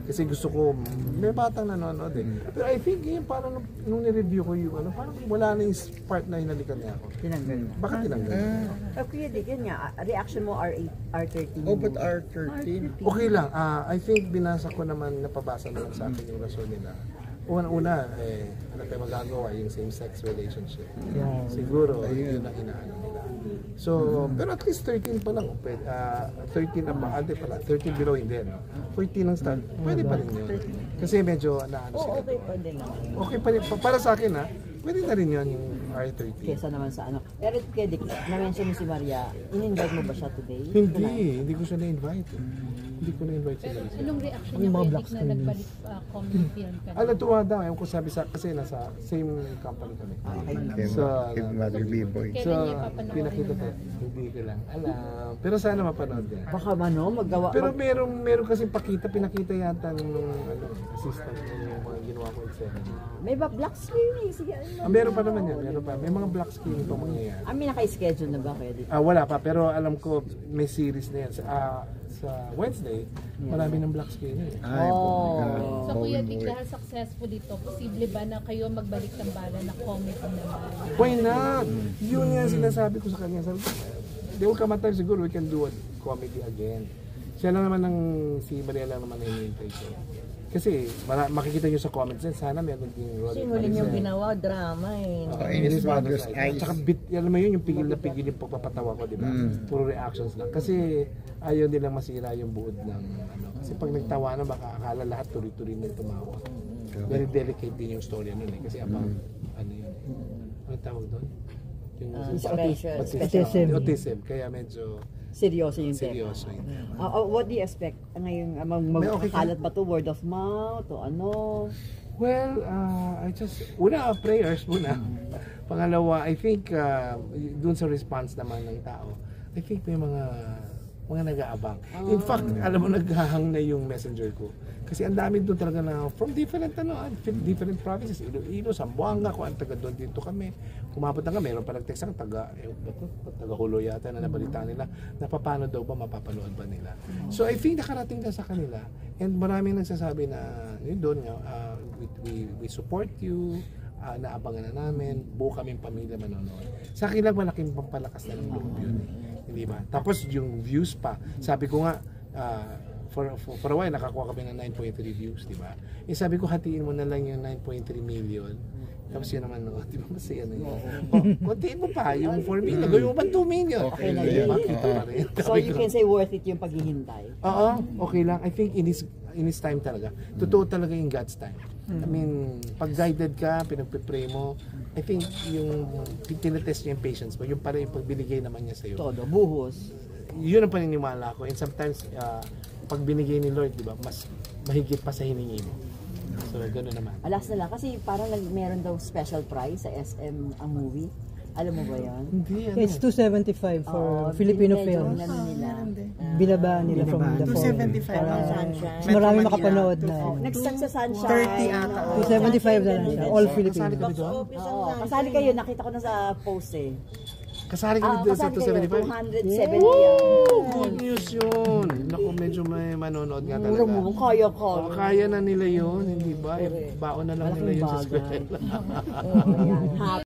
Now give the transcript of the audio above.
Kasi gusto ko, may batang nanonood eh. Pero I think yun, parang nung nireview ko yung ano, parang wala na yung part na hinalikan niya ako. Tinanggal na. Bakit tinanggal niya? Kuya Dick, yun nga, reaction mo R13. Oh, but R13? Okay lang, I think binasa ko naman, napabasa naman sa akin yung rason nila. Una, ano tayo magagawa, yung same-sex relationship. Siguro, yun ang inaano nila. So, pero at least 13 pa lang. 13 na ba? Ante pala, 13 below hindi. No? 14 ang start. Pwede pa rin yun. Kasi medyo naano sila. Okay pa din naman. Okay pa rin. Para sa akin ha, pwede na rin yun yung R13. Kesa naman sa ano. Pero Kuya Dick, na-mention mo si Maria, in-invite mo ba siya today? Hindi ko siya na-invite. Hindi ko na-invite sila. Anong reaction niya Kuya Dick na nagbalik comedy film ka? Alam, tumada. Ewan ko sabi sa, kasi nasa same company kami. So, Mother B-Boy. So, pinakita ko. Hindi ko lang alam. Pero sana mapanood niya. Baka magawa. Pero meron kasi pinakita yata ng assistant yung mga ginawa ko eksena. May black screen eh. Sige, Meron pa naman yan. Meron pa. May mga black screen pa mangyayari. May naka-schedule na ba Kuya Dick? Wala pa. Pero alam ko may series na yan. Sa Wednesday, marami ng black screen eh. So Kuya Dick, dahil successful dito, posible ba na kayo magbalik ng bala na comedy naman? Why not? Yun yan sinasabi ko sa kanya. Sabi ko, there will come a time siguro we can do a comedy again. Siya lang naman si Maria lang naman na hinihintay ko. Kasi makikita nyo sa comments din, sana meron din role. Sinulin yung ginawa, drama eh. In his mother's eyes. Tsaka alam mo yun, yung pigil na pigil yung pagpapatawa ko, di ba? Puro reactions lang. Kasi ayaw nilang masira yung buod ng ano. Kasi pag nagtawa na, baka akala lahat tuloy-tuloy na tumawa. Very delicate din yung story nun eh. Kasi about, ano yun eh. Ano tawag doon? Yung autism. Kaya medyo seryoso yung seryoso yun. What do you expect? Ngayon, magkakalat ba to? Word of mouth? O ano? Well, prayers muna. Pangalawa, I think, dun sa response naman ng tao, I think may mga nag-aabang. In fact, alam mo, naghahang na yung messenger ko. Kasi ang dami doon talaga na from different provinces, Iloilo, Zamboanga, kung ang taga doon dito kami. Kumabot na kami, meron pa nag-text ang taga Hulo yata na nabalita nila na paano daw ba, mapapanood ba nila. So I think nakarating na sa kanila and maraming nagsasabi na yun doon nga, we support you, naabangan na namin, buo kaming pamilya manonood. Sa akin lang malaking pampalakas na ng loob yun eh. Hindi ba? Tapos yung views pa, sabi ko nga, for a while nakakuha kami ng 9.3 views, di ba? Sabi ko hatiin mo na lang yung 9.3 million. Tapos yun naman, no, di ba masaya na yun? Kontiin mo pa yung 4 million, gawin mo pa 2 million. Okay na yun. So you can say worth it yung paghihintay? Oo, okay lang. I think in his time talaga. Totoo talaga yung God's time. I mean, pag guided ka, pinagpipray mo, I think yung tinetest niya yung patience mo, yung para yung pagbinigay naman niya sa'yo. Todo, buhos. Yun ang paniniwala ko. And sometimes, pag binigay ni Lord, di ba, mas mahigit pa sa hiningi mo. So, gano'n naman. Alas na lang, kasi parang meron daw special prize sa SM ang movie. Alam mo ba yan? Hindi, It's 275 for Filipino films. Binabaan nila from the 275 ang Sunshine. Marami makapanood na. Next time sa Sunshine. 30 ata. 275 na lang siya. All Filipino. Kasali kayo, nakita ko na sa post eh. Kasali ka doon sa 275? 270 yan. Good news yun. Naku, medyo may manonood nga talaga. Kaya na nila yun, hindi ba? Baon na lang nila yun sa square.